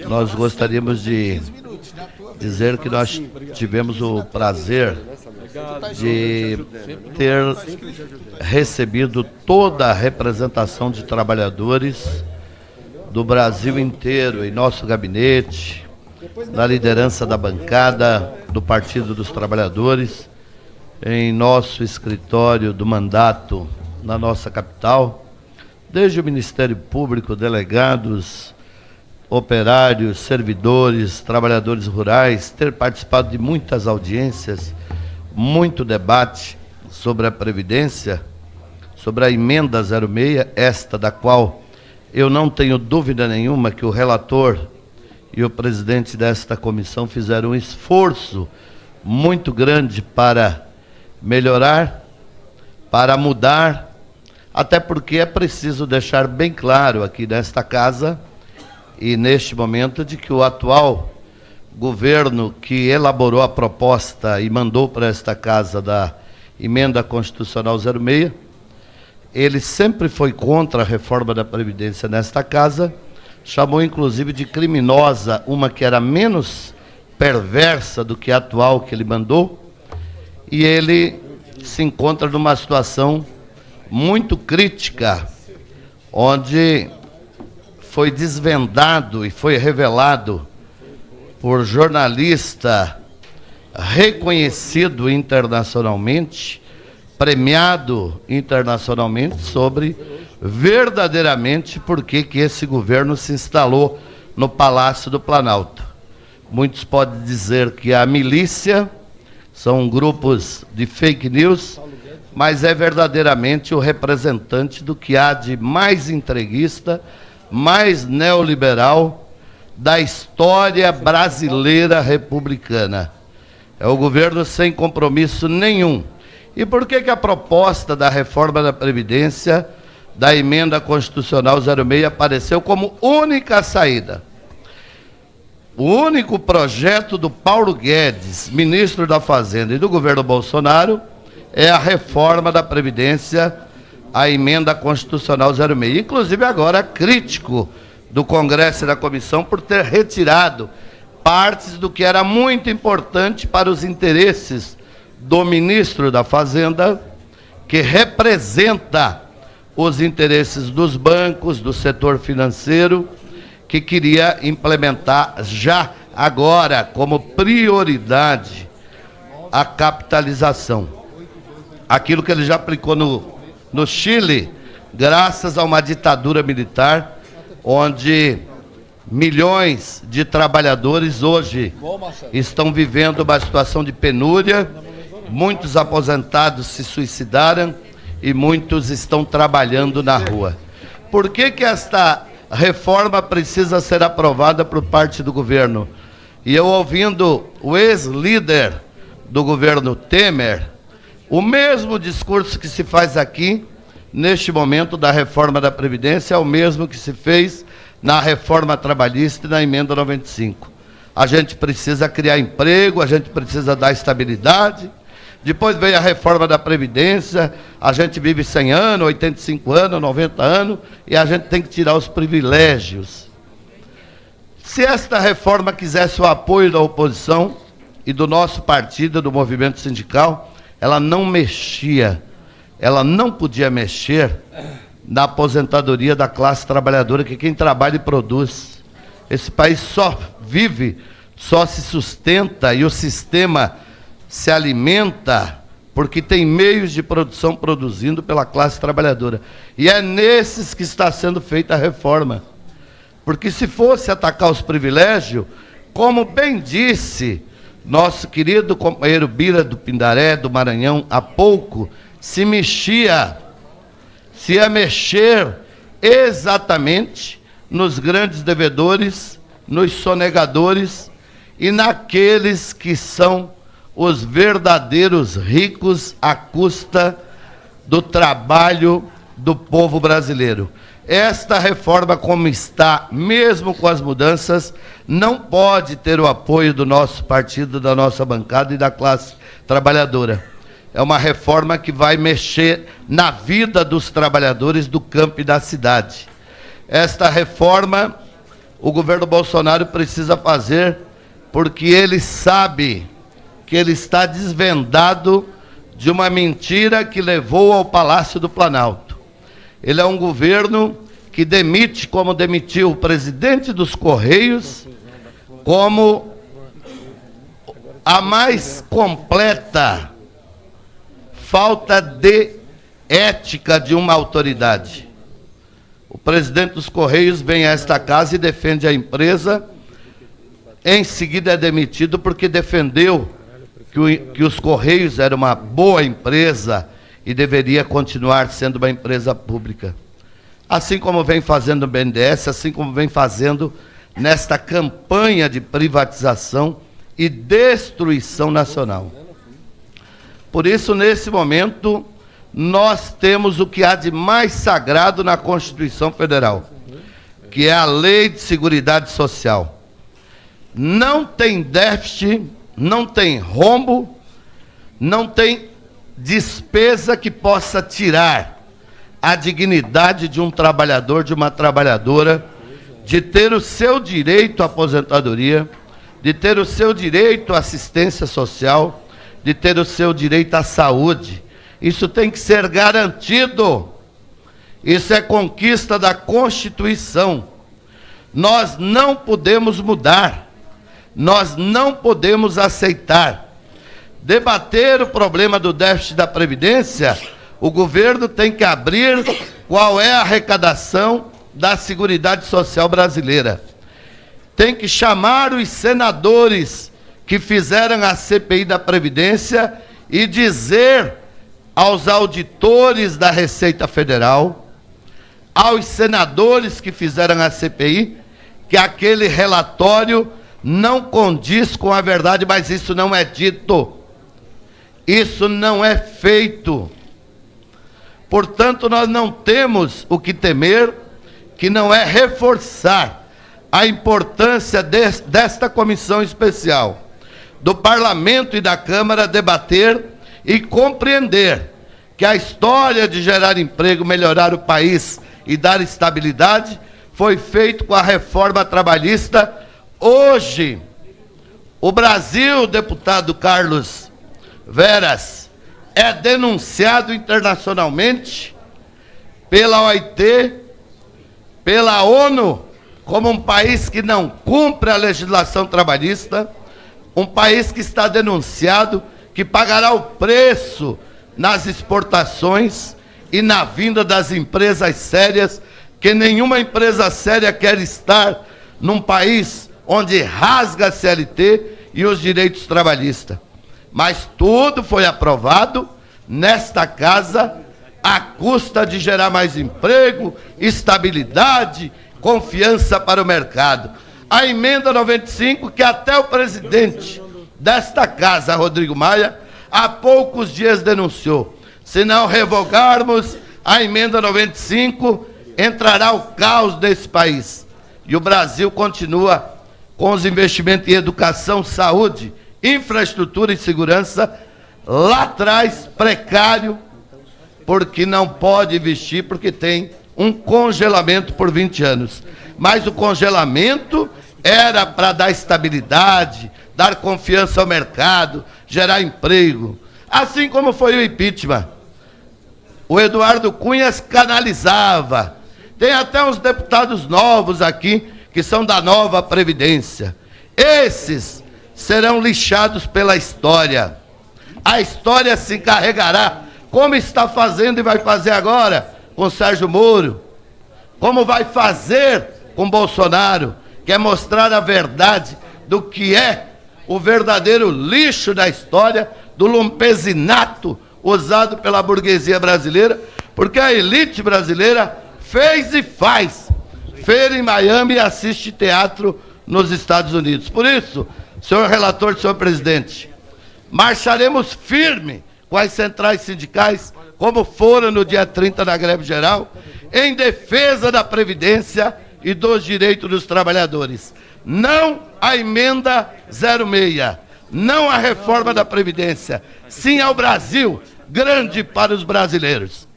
nós gostaríamos de dizer que nós tivemos o prazer de ter recebido toda a representação de trabalhadores do Brasil inteiro em nosso gabinete, na liderança da bancada do Partido dos Trabalhadores, em nosso escritório do mandato na nossa capital, desde o Ministério Público, delegados, operários, servidores, trabalhadores rurais, ter participado de muitas audiências, muito debate sobre a Previdência, sobre a emenda 06, esta da qual eu não tenho dúvida nenhuma que o relator e o presidente desta comissão fizeram um esforço muito grande para melhorar, para mudar, até porque é preciso deixar bem claro aqui nesta casa e neste momento de que o atual governo que elaborou a proposta e mandou para esta casa da emenda constitucional 06, ele sempre foi contra a reforma da Previdência nesta casa, chamou inclusive de criminosa uma que era menos perversa do que a atual que ele mandou, e ele se encontra numa situação muito crítica, onde foi desvendado e foi revelado por jornalista reconhecido internacionalmente, premiado internacionalmente, sobre verdadeiramente por que esse governo se instalou no Palácio do Planalto. Muitos podem dizer que a milícia são grupos de fake news, mas é verdadeiramente o representante do que há de mais entreguista, mais neoliberal da história brasileira republicana. É o governo sem compromisso nenhum. E por que a proposta da reforma da Previdência, da emenda constitucional 06, apareceu como única saída? O único projeto do Paulo Guedes, ministro da Fazenda, e do governo Bolsonaro, é a reforma da Previdência, a emenda constitucional 06. Inclusive agora crítico do Congresso e da Comissão por ter retirado partes do que era muito importante para os interesses do ministro da Fazenda, que representa os interesses dos bancos, do setor financeiro, que queria implementar já agora como prioridade a capitalização. Aquilo que ele já aplicou no Chile, graças a uma ditadura militar, onde milhões de trabalhadores hoje estão vivendo uma situação de penúria, muitos aposentados se suicidaram e muitos estão trabalhando na rua. Por que esta reforma precisa ser aprovada por parte do governo? E eu ouvindo o ex-líder do governo Temer, o mesmo discurso que se faz aqui, neste momento da reforma da Previdência, é o mesmo que se fez na reforma trabalhista e na emenda 95. A gente precisa criar emprego, a gente precisa dar estabilidade. Depois veio a reforma da Previdência, a gente vive 100 anos, 85 anos, 90 anos, e a gente tem que tirar os privilégios. Se esta reforma quisesse o apoio da oposição e do nosso partido, do movimento sindical, ela não mexia, ela não podia mexer na aposentadoria da classe trabalhadora, que quem trabalha e produz. Esse país só vive, só se sustenta e o sistema se alimenta porque tem meios de produção produzindo pela classe trabalhadora. E é nesses que está sendo feita a reforma. Porque se fosse atacar os privilégios, como bem disse nosso querido companheiro Bira do Pindaré, do Maranhão, há pouco, se ia mexer exatamente nos grandes devedores, nos sonegadores e naqueles que são os verdadeiros ricos à custa do trabalho do povo brasileiro. Esta reforma, como está, mesmo com as mudanças, não pode ter o apoio do nosso partido, da nossa bancada e da classe trabalhadora. É uma reforma que vai mexer na vida dos trabalhadores do campo e da cidade. Esta reforma, o governo Bolsonaro precisa fazer, porque ele sabe que ele está desvendado de uma mentira que levou ao Palácio do Planalto. Ele é um governo que demite, como demitiu o presidente dos Correios, como a mais completa falta de ética de uma autoridade. O presidente dos Correios vem a esta casa e defende a empresa, em seguida é demitido porque defendeu que os Correios era uma boa empresa e deveria continuar sendo uma empresa pública. Assim como vem fazendo o BNDES, assim como vem fazendo nesta campanha de privatização e destruição nacional. Por isso, nesse momento, nós temos o que há de mais sagrado na Constituição Federal, que é a Lei de Seguridade Social. Não tem déficit, não tem rombo, não tem despesa que possa tirar a dignidade de um trabalhador, de uma trabalhadora, de ter o seu direito à aposentadoria, de ter o seu direito à assistência social, de ter o seu direito à saúde. Isso tem que ser garantido. Isso é conquista da Constituição. Nós não podemos mudar. Nós não podemos aceitar. Debater o problema do déficit da Previdência, o governo tem que abrir qual é a arrecadação da Seguridade Social brasileira. Tem que chamar os senadores que fizeram a CPI da Previdência e dizer aos auditores da Receita Federal, aos senadores que fizeram a CPI, que aquele relatório não condiz com a verdade, mas isso não é dito. Isso não é feito. Portanto, nós não temos o que temer, que não é reforçar a importância desta comissão especial, do Parlamento e da Câmara debater e compreender que a história de gerar emprego, melhorar o país e dar estabilidade foi feito com a reforma trabalhista. Hoje, o Brasil, deputado Carlos Veras, é denunciado internacionalmente pela OIT, pela ONU, como um país que não cumpre a legislação trabalhista, um país que está denunciado, que pagará o preço nas exportações e na vinda das empresas sérias, que nenhuma empresa séria quer estar num país onde rasga a CLT e os direitos trabalhistas. Mas tudo foi aprovado nesta casa à custa de gerar mais emprego, estabilidade, confiança para o mercado. A emenda 95, que até o presidente desta casa, Rodrigo Maia, há poucos dias denunciou. Se não revogarmos a emenda 95, entrará o caos nesse país. E o Brasil continua com os investimentos em educação, saúde, infraestrutura e segurança lá atrás, precário, porque não pode investir, porque tem um congelamento por 20 anos. Mas o congelamento era para dar estabilidade, dar confiança ao mercado, gerar emprego. Assim como foi o impeachment. O Eduardo Cunha canalizava. Tem até uns deputados novos aqui, que são da nova Previdência. Esses serão lixados pela história. A história se encarregará, como está fazendo e vai fazer agora com Sérgio Moro, como vai fazer com Bolsonaro, que é mostrar a verdade do que é o verdadeiro lixo da história, do lumpesinato usado pela burguesia brasileira, porque a elite brasileira fez e faz feira em Miami e assiste teatro nos Estados Unidos. Por isso, senhor relator, senhor presidente, marcharemos firme com as centrais sindicais, como foram no dia 30 na greve geral, em defesa da Previdência e dos direitos dos trabalhadores. Não a emenda 06, não a reforma da Previdência, sim ao Brasil, grande para os brasileiros.